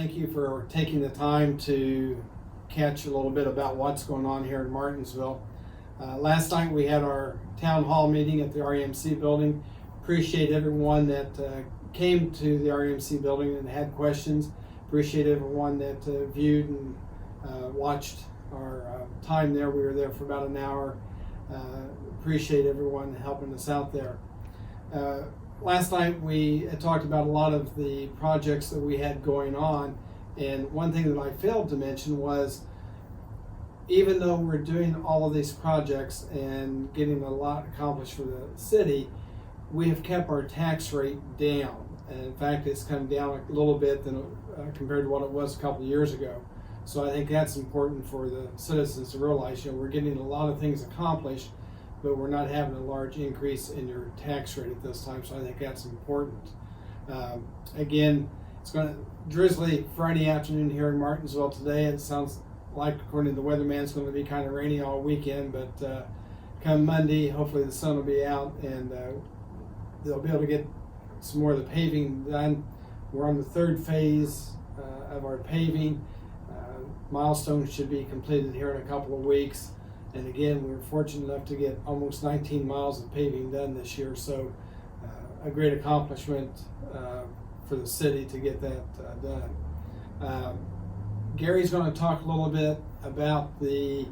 thank you for taking the time to catch a little bit about what's going on here in Martinsville. Last night we had our town hall meeting at the REMC building. Appreciate everyone that came to the REMC building and had questions. Appreciate everyone that viewed and watched our time there. We were there for about an hour. Appreciate everyone helping us out there. Last night we had talked about a lot of the projects that we had going on, and one thing that I failed to mention was, even though we're doing all of these projects and getting a lot accomplished for the city, we have kept our tax rate down. And in fact, it's come down a little bit compared to what it was a couple of years ago. So I think that's important for the citizens to realize, we're getting a lot of things accomplished, but we're not having a large increase in your tax rate at this time. So I think that's important. Again, it's going to drizzly Friday afternoon here in Martinsville today. It sounds like, according to the weatherman, it's going to be kind of rainy all weekend, but come Monday, hopefully the sun will be out and they'll be able to get some more of the paving done. We're on the third phase of our paving. Milestone should be completed here in a couple of weeks. And again, we were fortunate enough to get almost 19 miles of paving done this year. So a great accomplishment for the city to get that done. Gary's going to talk a little bit about the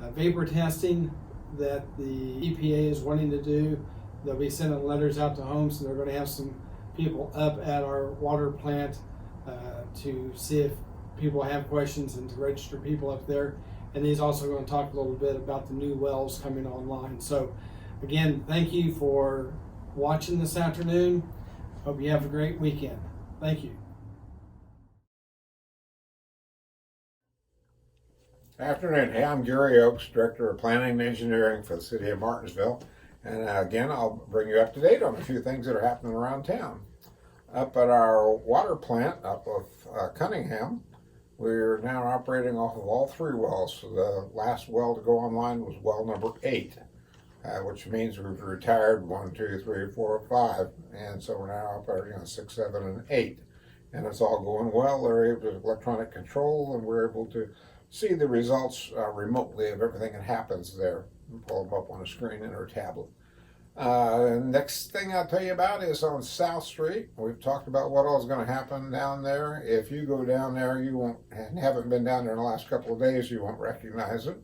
vapor testing that the EPA is wanting to do. They'll be sending letters out to homes, and they're going to have some people up at our water plant to see if people have questions and to register people up there. And he's also going to talk a little bit about the new wells coming online. So again, thank you for watching this afternoon. Hope you have a great weekend. Thank you. Afternoon. Hey, I'm Gary Oakes, Director of Planning and Engineering for the City of Martinsville. And again, I'll bring you up to date on a few things that are happening around town. Up at our water plant up of Cunningham, we're now operating off of all 3 wells. So the last well to go online was well number 8, which means we've retired 1, 2, 3, 4, 5. And so we're now operating on 6, 7, and 8. And it's all going well. They're able to electronic control, and we're able to see the results remotely of everything that happens there. And pull them up on a screen in our tablet. Next thing I'll tell you about is on South Street. We've talked about what all is going to happen down there. If you go down there, you won't, and haven't been down there in the last couple of days, you won't recognize it.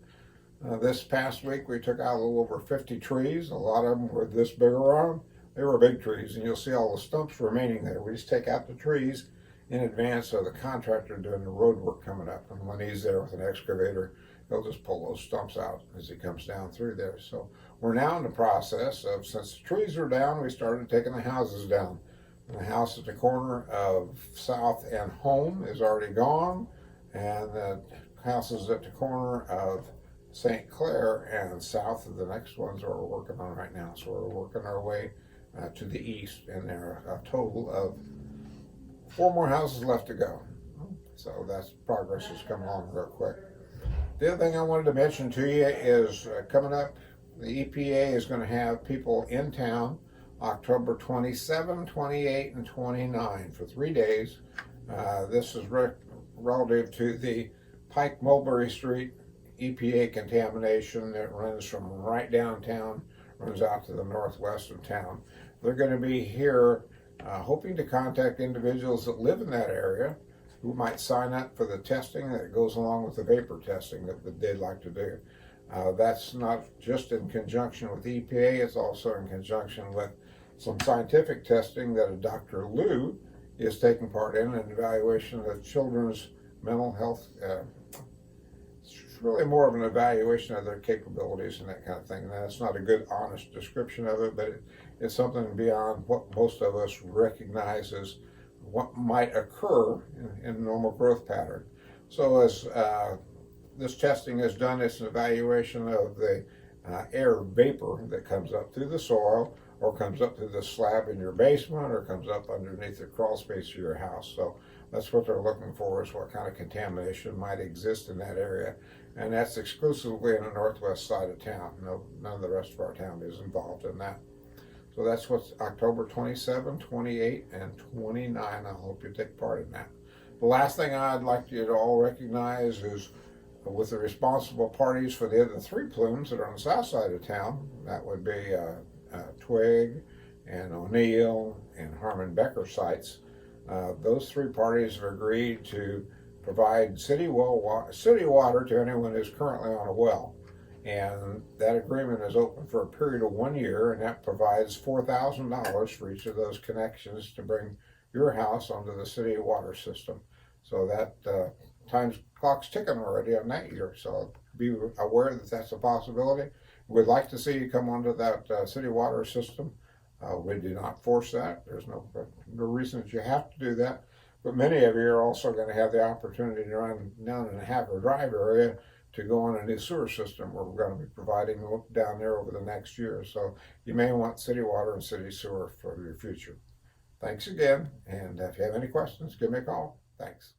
This past week we took out a little over 50 trees. A lot of them were this big around. They were big trees, and you'll see all the stumps remaining there. We just take out the trees in advance of the contractor doing the road work coming up. And when he's there with an excavator, he'll just pull those stumps out as he comes down through there. So we're now in the process of, since the trees are down, we started taking the houses down. And the house at the corner of South and Home is already gone, and the houses at the corner of St. Clair and South of the next ones are we're working on right now. So we're working our way to the east, and there are a total of 4 more houses left to go. So that's progress is coming along real quick. The other thing I wanted to mention to you is coming up, the EPA is going to have people in town October 27, 28, and 29 for 3 days. This is relative to the Pike Mulberry Street EPA contamination that runs from right downtown, runs out to the northwest of town. They're going to be here hoping to contact individuals that live in that area who might sign up for the testing that goes along with the vapor testing that they'd like to do. That's not just in conjunction with EPA, it's also in conjunction with some scientific testing that a Dr. Liu is taking part in, an evaluation of children's mental health. It's really more of an evaluation of their capabilities and that kind of thing. And that's not a good, honest description of it, but it's something beyond what most of us recognize as what might occur in a normal growth pattern. So as this testing is done, it's an evaluation of the air vapor that comes up through the soil, or comes up through the slab in your basement, or comes up underneath the crawl space of your house. So that's what they're looking for, is what kind of contamination might exist in that area. And that's exclusively in the northwest side of town. None of the rest of our town is involved in that. So that's what's October 27, 28, and 29. I hope you take part in that. The last thing I'd like you to all recognize is with the responsible parties for the other 3 plumes that are on the south side of town. That would be Twig and O'Neill and Harmon Becker sites. Those 3 parties have agreed to provide city water to anyone who's currently on a well. And that agreement is open for a period of 1 year, and that provides $4,000 for each of those connections to bring your house onto the city water system. So that clock's ticking already on that year. So be aware that that's a possibility. We'd like to see you come onto that city water system. We do not force that. There's no reason that you have to do that. But many of you are also going to have the opportunity to run down in the Haver Drive area to go on a new sewer system where we're going to be providing down there over the next year. So you may want city water and city sewer for your future. Thanks again, and if you have any questions, give me a call. Thanks.